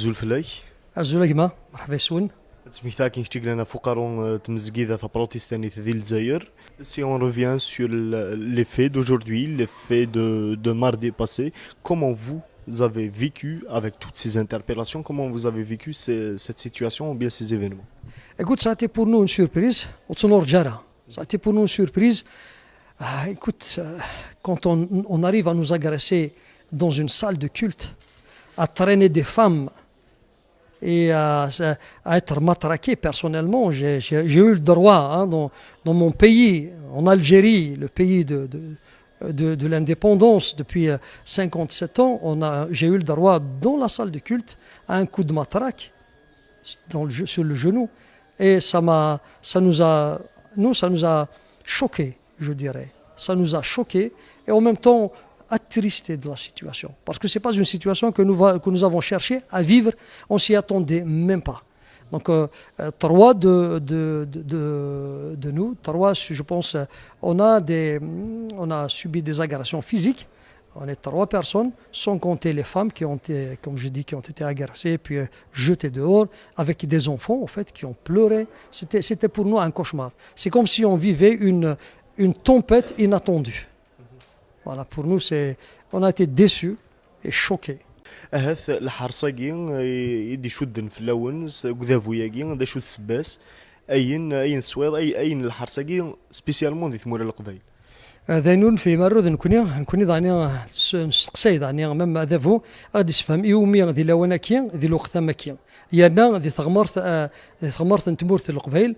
زولفلاي الزليمة مرحبا يسون. تسميتها كي نكتب لنا فقرون تمزقيدة بروتستاني ذي الجزائر. Si on revient sur les faits d'aujourd'hui, les faits de mardi passé, comment vous avez vécu avec toutes ces interpellations, comment vous avez vécu cette situation ou bien ces événements? Écoute, ça a été pour nous une surprise. Ça a été pour nous une surprise. Écoute, quand on arrive à nous agresser dans une salle de culte, à traîner des femmes et à être matraqué personnellement, j'ai eu le droit dans mon pays, en Algérie, le pays de l'indépendance depuis 57 ans, j'ai eu le droit dans la salle de culte à un coup de matraque sur le genou. Et ça nous a choqués, je dirais. Ça nous a choqués et en même temps attristés de la situation. Parce que ce n'est pas une situation que nous avons cherché à vivre, on ne s'y attendait même pas. Donc, trois de nous, trois, je pense, on a subi des agressions physiques. On est 3 personnes, sans compter les femmes qui ont été, comme je dis, qui ont été agressées, puis jetées dehors, avec des enfants, en fait, qui ont pleuré. C'était pour nous un cauchemar. C'est comme si on vivait une tempête inattendue. Voilà, pour nous, on a été déçus et choqués. أهث الحرصاقي يدي شودن في اللون قذافوياقي دا شود السباس أين سويض أين الحرصاقي سبيسيالمون دي ثمور القبائل. ذاينون في مرة نكوني ضاني نسقسي ضاني مما ذافو غادي تفهم يوميا ذي لوناكي ذي الوقت ماكي يانا ذي ثغمرت نتمورث القبيل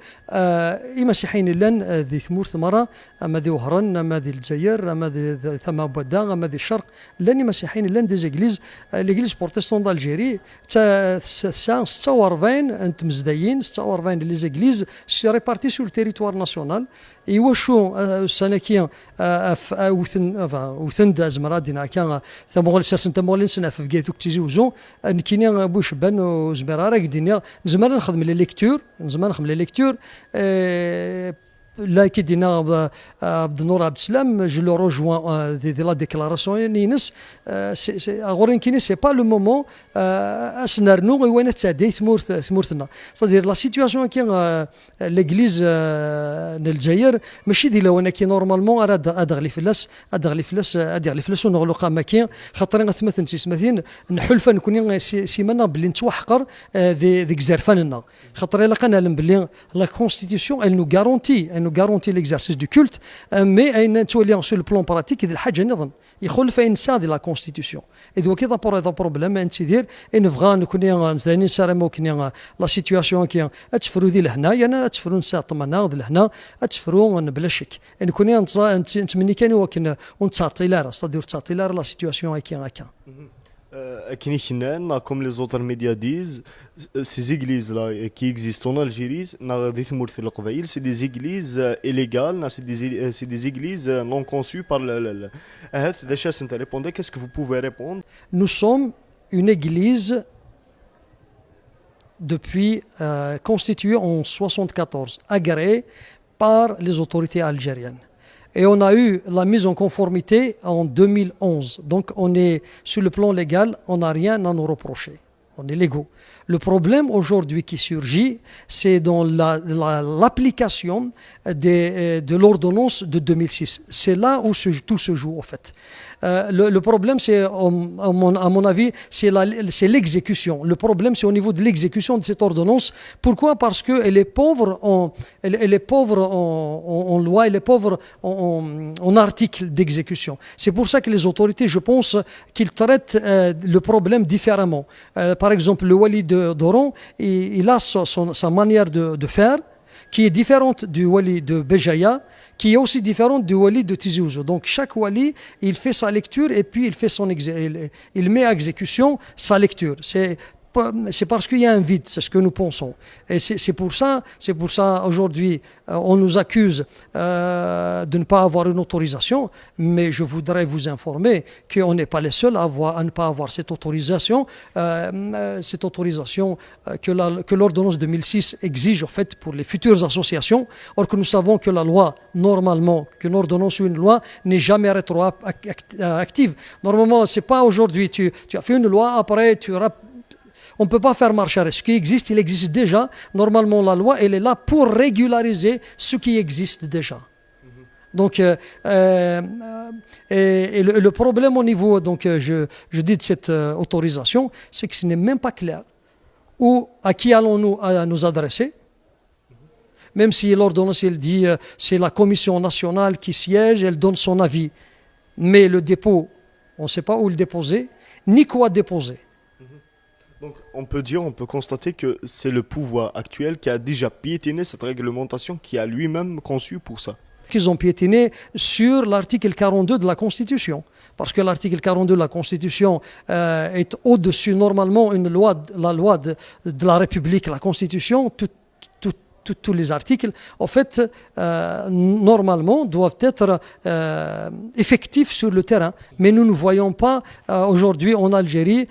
مسيحيين لان ذي ثمورث مرة اما ذي وهران اما ذي الجزائر اما ذي ثما بودا اما ذي الشرق لاني مسيحيين لان دي زيغليز ليغليز بروتستون دالجيري تا 46 انت مزدايين 46 لي زيغليز سي ريبارتي سو التيريتوار ناسيونال يوشو سنكيا وثن دازمرا دينا كان ثمغول سرسن تمغول سنه في كيتو تيزي وزو نكيني بوش بان وزبرا راك دينا نزمر نخدم لي ليكتور là qui dit Abdenour Abdeslam, je le rejoins de la déclaration Nines, c'est pas le moment c'est-à-dire la situation qui l'église الجزائر ماشي دي لو انا كي نورمالمون ادغلي فلاس ونغلق ماكين خاطر غتمثل سيسمثين نحلف نكون سيمانا باللي نتوحقر ذيك زرفاننا خاطر الا قنالم باللي لا كونستيتيسيون elle nous garantit l'exercice du culte mais elle تولي sur le plan pratique هذه الحاجه نظن يخلف انسان لا كونستيتيسيون اذا كذا بروبليم انت دير ان فغا نكون زاني سارمو كني لا سيتوياسيون كي اتفرو ذي لهنا انا اتفرو نسا طمنا لهنا اتفرو بلا شك ان كوني انت مني كان وكن ونتعطي لا c'est-à-dire تعطي لا سيتوياسيون هكا Comme les autres médias disent, ces églises-là qui existent en Algérie, c'est des églises illégales, c'est des églises non conçues par le. Qu'est-ce que vous pouvez répondre? Nous sommes une église depuis constituée en 1974, agréée par les autorités algériennes. Et on a eu la mise en conformité en 2011. Donc on est sur le plan légal, on n'a rien à nous reprocher. On est légaux. Le problème aujourd'hui qui surgit, c'est dans l'application de l'ordonnance de 2006. C'est là où tout se joue en fait. Le problème, c'est, à mon avis, c'est l'exécution. Le problème, c'est au niveau de l'exécution de cette ordonnance. Pourquoi? Parce qu'elle est pauvre en loi, elle est pauvre en articles d'exécution. C'est pour ça que les autorités, je pense, qu'ils traitent le problème différemment. Par exemple, le wali d'Oran, il a sa manière de faire, qui est différente du wali de Béjaïa, qui est aussi différente du wali de Tizi Ouzou. Donc chaque wali, il fait sa lecture et puis il met à exécution sa lecture. C'est parce qu'il y a un vide, c'est ce que nous pensons. Et c'est pour ça aujourd'hui, on nous accuse de ne pas avoir une autorisation, mais je voudrais vous informer qu'on n'est pas les seuls à ne pas avoir cette autorisation que l'ordonnance 2006 exige en fait pour les futures associations, or que nous savons que la loi, normalement, qu'une ordonnance ou une loi n'est jamais rétroactive. Normalement, c'est pas aujourd'hui, tu as fait une loi, après tu On ne peut pas faire marche arrière. Ce qui existe, il existe déjà. Normalement, la loi, elle est là pour régulariser ce qui existe déjà. Donc, le problème au niveau, donc, je dis de cette autorisation, c'est que ce n'est même pas clair. Ou à qui allons-nous nous adresser? Même si l'ordonnance, elle dit c'est la commission nationale qui siège, elle donne son avis. Mais le dépôt, on ne sait pas où le déposer, ni quoi déposer. Donc on peut constater que c'est le pouvoir actuel qui a déjà piétiné cette réglementation, qui a lui-même conçu pour ça. Qu'ils ont piétiné sur l'article 42 de la Constitution. Parce que l'article 42 de la Constitution est au-dessus, normalement, la loi de la République, la Constitution, tous les articles, en fait, normalement, doivent être effectifs sur le terrain. Mais nous ne voyons pas aujourd'hui en Algérie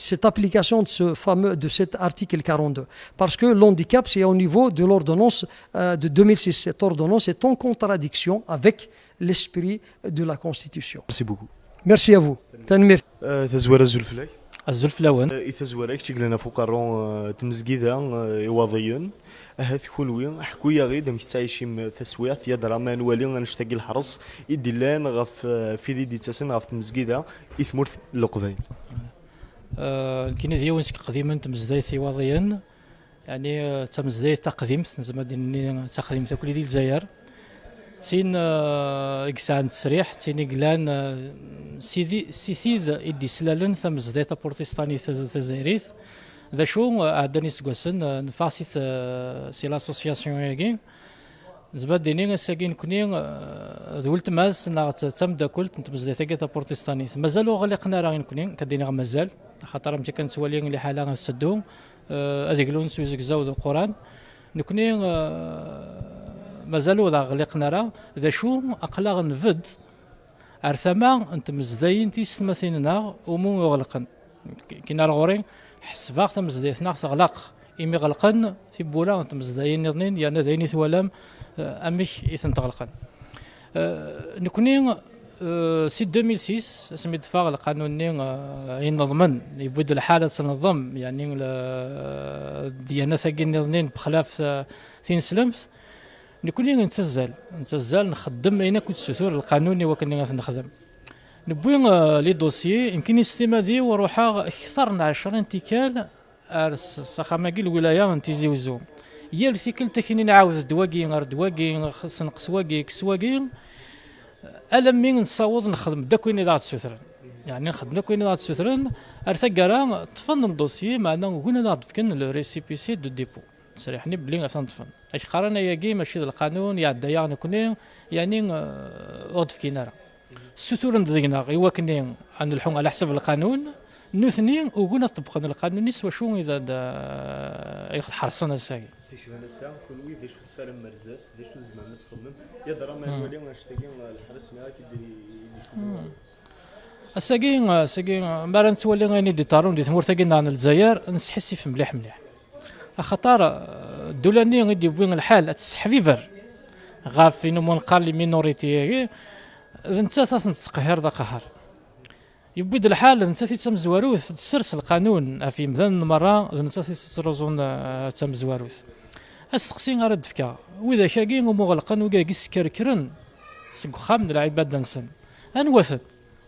cette application de cet article 42. Parce que l'handicap, c'est au niveau de l'ordonnance de 2006. Cette ordonnance est en contradiction avec l'esprit de la Constitution. Merci beaucoup. Merci à vous. تزوير الزلفلاي الزلفلاون إتزوارك تيقلنا فقرون تمزقيدا وضيون هاث كلوين حكويا غير دم تعيشيم تسويات يدرا ما نوالي نشتاقي الحرص يدلان غف في دي تاسن غف تمزقيدا إثمرت لقفين كاين دياونسك قديما تمزدايتي وضيان يعني تمزدايت تقديمت زعما ديني تقديم تاكل ديال الجزائر تين إكسان تسريح تين إقلان سيد إدي سلالن ثم زديتا بورتستاني تزايريث ذا شو عدني سقوسن نفاسيت سي لاسوسياسيون ياكين زباد ديني ساكين كوني دولت ماس تم داكلت نتمزديتا كيتا بورتستاني مازالو غلقنا راه كوني كديني مازال خاطر متى كانت سوالي اللي حاله غنسدو هذيك لون سويزك زاود القران نكوني مازالو ذا غلقنا راه ذا شو اقلا نفد ارثما انت مزداين تيسمثيننا ومو يغلقن كينا الغوري حسباغ تمزدايتنا تغلق إمي غلقن تيبولا انت مزداين نظنين يعني ذيني ثوالام امش اذن تغلقن نكوني سي 2006 اسمي دفاع القانون ينظمن يبود الحاله تنظم يعني ديانا ثقين نظنين بخلاف ثين سلمت نكوني نتزال نخدم اين كنت السثور القانوني وكني نخدم نبوي لي دوسيي يمكن يستمادي وروحها اكثر من 10 انتكال السخاماكي الولايه نتيزي وزوم هي السيكل تكني نعاود دواكي غير دواكي سنقص واكي كسواكي الم نصاوض نخدم داكوين اذاعه السثران يعني نخدم داكوين اذاعه السثران ارثا تفن الدوسيي معنا قلنا نعرف كان الريسيبيسي دو ديبو سريحني بلي غتنطفن اش قرانا ياكي ماشي القانون يعدى يعني كوني يعني غضف كينارا السثور ندينا ايوا كني نلحون على حسب القانون نثني وقلنا طبقا القانون يسوى شو اذا ياخذ حرصنا الساقي سي شو هنا الساعه كل وي داش السلام مرزاف داش الزمان متخدم يضرا ما نولي نشتاقي الحرس معاك يدير الساقي مبارا نتولي غيني دي طارون دي ثمور ثقينا عن الجزائر نسحسي في مليح خاطر الدولاني غادي يبوين الحال تسحفيفر غاف فينو منقال لي مينوريتي انت تتقهر ذا قهر يبود الحال انت تمزواروث تسرس القانون في مثلا مره انت تسرزون تمزواروث استقسي غير الدفكا واذا شاقي ومغلقا وكاكي سكركرن سكخا من العباد نسن انوثد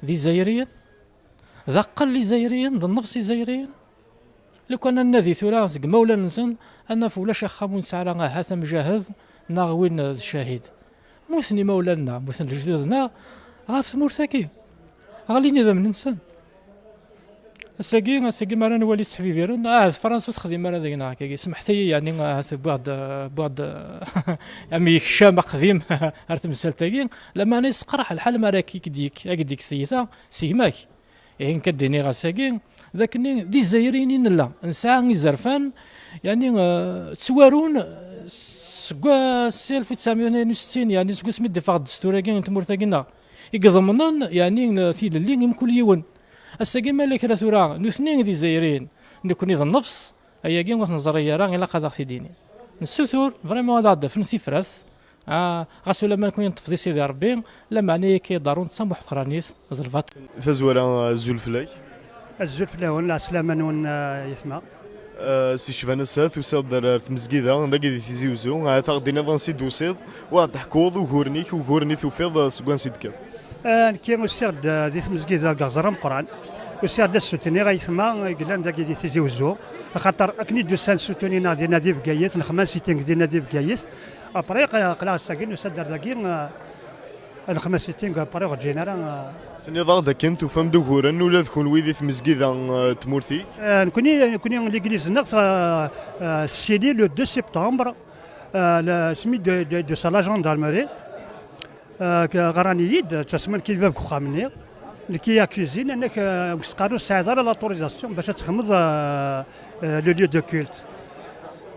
ذي زايريا ذا قل لي زايريا ذا النفس زايريا لو كان النادي ثورا مولا نسن انا فولا شخامون سعرا هذا مجاهد ناغوين الشهيد موثني مولانا موثن جدودنا غاف ثمورتاكي غاليني ذا من نسن الساقي مرة نولي صحبي بيرن فرنسا تخدم مرة ذيك ناكي سمحتي يعني بعد امي هشام قديم ارت مسالتاكي لما انا يسقرح الحال مراكي كديك سيتا سيماك يعني كديني غاساكي ذاكني دي الجزائريين لا نسعى زرفان يعني تسوارون سكوا 1962 يعني سكوا سميت دفاع الدستور كاين تمورتاكينا يقضمنا يعني في اللي يمكن يون الساقي مالك راه ثورا نثنين دي الجزائريين نكوني ذا النفس هيا كاين نظريه راه الا قضاء تيديني السثور فريمون هذا في نسيفراس غاسو لما نكون نتفضي سيدي ربي لا معني كي دارون تصمح قرانيت ظلفات تزوير الزلفلاي الزول فلاون لا سلامان ون يسمى سي شفانا سات وساد در تمزكيدا دا كي تيزي وزو غادي نظام سي دوسيد وتحكوض وغورنيك وفيض سكوان سيدك كي مسيرد دي تمزكيدا كازرام قران وسيرد السوتني غيسمى قلنا دا كي تيزي وزو خاطر اكني دو سان سوتوني نادي بكايس نخمس سيتين دي نادي بكايس ابري قلا ساكن وساد داكين الخمس سيتين ابري جينيرال النظام ذاك انت فهم دغورن ولا تكون ويدي في مسجد تمورتي نكوني ليغليز نقص سيلي لو 2 سبتمبر سمي دو سا جاندارمري غراني يد تسمن كي باب خامني كي اكوزين انك مسقارو ساعه لاتوريزاسيون باش تخمض لو ليو دو كولت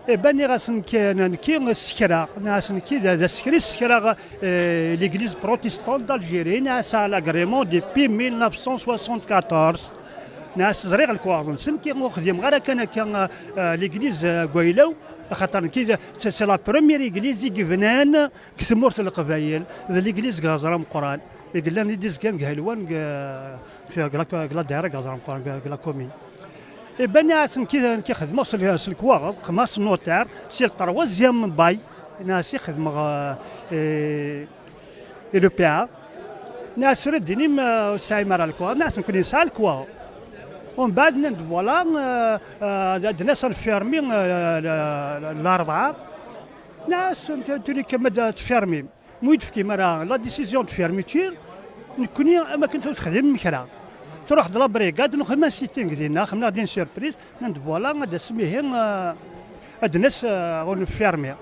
باني غاسن كي سكرا ناس كي دا سكرا ليغليز بروتستانت دالجيري ناس على اغريمون ديبي 1974 ناس زريغ الكوارن سن كي خديم غير كان ليغليز كويلو خاطر كي سي لا بروميير ايغليز كيفنان كسمورت القبايل ليغليز كازرام قران يقول لنا ديز كام كهلوان كلا دايره كازرام قران كلا كومين بني اسن كي خدمه الكواغ خماس نوتار سي التروازيام باي ناس يخدم ايروبيا ناس ردني سايمر الكواغ ناس نكون يسال الكواغ ومن بعد فوالا الناس الفيرمي الاربعه ناس تولي كما تفيرمي مويد في كيما لا ديسيزيون دو فيرميتور نكوني ما كنت تخدم مكرا تروح د لا بريغاد نخدم سيتين ديالنا خدمنا دين سيربريز فوالا غادا سميهن هاد الناس غون فيرمي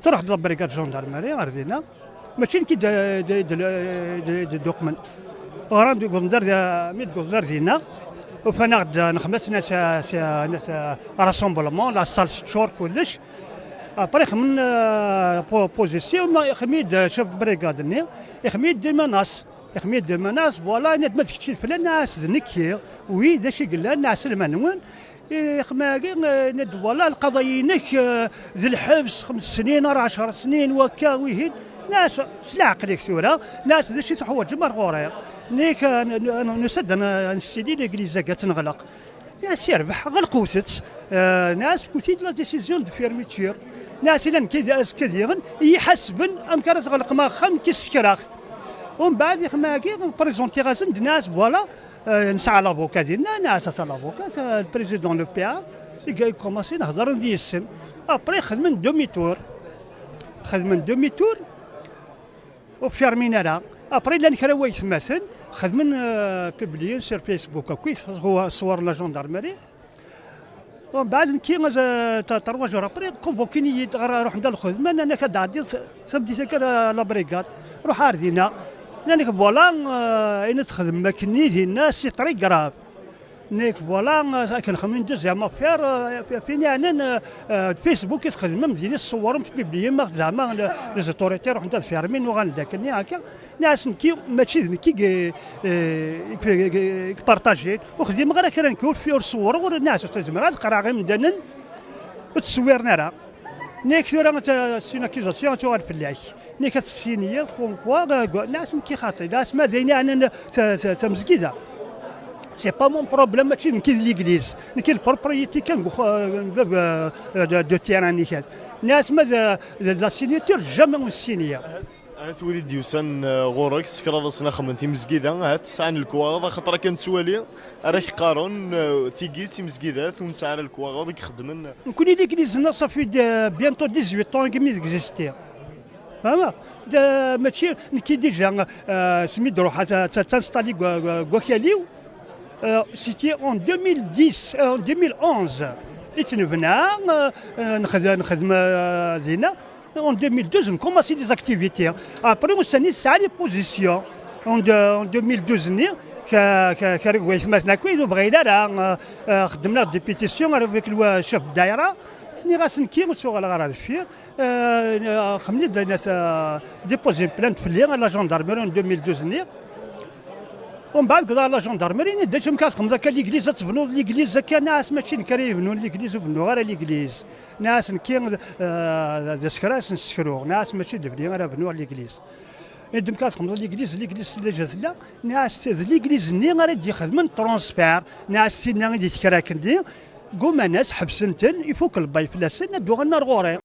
تروح د لا بريغاد جوندارمري غردينا ماشي كي دي دوكمون غراند غوندار ميد غوندار ديالنا وفانا غدا نخمس ناس راسومبلمون لا سال شور كلش ابري خمن بوزيسيون خميد شوف بريغادني خميد ديما ناس خميد ديما ناس فوالا ما تكتشي فلان ناس زنكي وي داكشي قلنا ناس المنون خماكي فوالا القضايينك ذي الحبس 5 سنين 10 سنين وكا ويهين ناس سلا عقلك سورة ناس داكشي تحوج مرغوريا نيك نسد انا نسيدي ليغليزا كتنغلق يا سيربح غلقوتت ناس كوتيد لا ديسيزيون دو فيرميتور ناس لان كذا اسكديغن يحسبن ام كراس غلق ما خم كيسكراخ ومن بعد يخماكي بريزونتي غازن ناس فوالا نسعى لافوكا ديالنا ناس لافوكا البريزيدون لو بي ا كوماسي نهضر ندي السن ابري خدمن دومي تور وفيرمينا لا ابري لان كراوي تماسن خدمن بيبليين سير فيسبوك كويس هو صور لا جوندارمري ومن بعد كي تروج ابري كونفوكيني روح ندير الخدمه انا كدعدي سمدي سكر لا بريغاد روح عارضينا لانك فوالا اين تخدم ماكني ديالنا سي طريق قراب نيك فوالا كنخمم ندوز زعما فين يعني الفيسبوك يتخدم مزيان الصور بيبليين ما زعما لي زوتوريتي روح ندير فيرمين وغنداكني هكا ناس نكي ماشي نكي بارطاجي وخديم غير كرنكول في الصور والناس تزمرات قرا غير مدنن وتصويرنا راه نيك سورا سيناكيزاسيون تو الفلاح نيك تسينيه كونكوا ناس نكي خاطي ناس ما دايني انا تمزكيده سي با مون بروبليم ماشي نكي ليغليز نكي البروبريتي كان دو تيران نيكات ناس ما لا سينيتور جامي سينيه هات وليد يوسان غورك سكراض صنا خمنتي مزكيده هات سعن الكواغ خاطر كان توالي راك قارون تيكيتي مزكيدات ونسعر الكواغ يخدمن نكوني ليغليز صافي بيانتو 18 طون كي ميزيستي فهمت ماشي كي ديجا سميت روحها تنستالي كوكاليو سيتي اون 2010 2011 اتنبنا نخدم زينه en 2012 on commençait des activités après on s'est mis à les positions en 2012 كان مثلا كويس وبغينا راه خدمنا دي بيتيسيون avec الشيف الدايره ني راس نكي شغل غير فيه خمني الناس ديبوزي بلانت في لا جوندارميري en 2012 ومن بعد قضى لا جوندارميري داش مكاسكم ذاك ليغليز تبنوا ليغليز كان ناس ماشي كري يبنوا ليغليز وبنوا غير ليغليز ناس نكي داسكراس نسكرو ناس ماشي دبلي غير بنوا ليغليز يدم كاس خمسة الإنجليز اللي جات لا ناس الإنجليز ني غادي يخدمن ترونسبير ناس تينا غادي تكراكن دي قوم ناس حبسنتن يفوك الباي فلاسن ندو غنا الغوري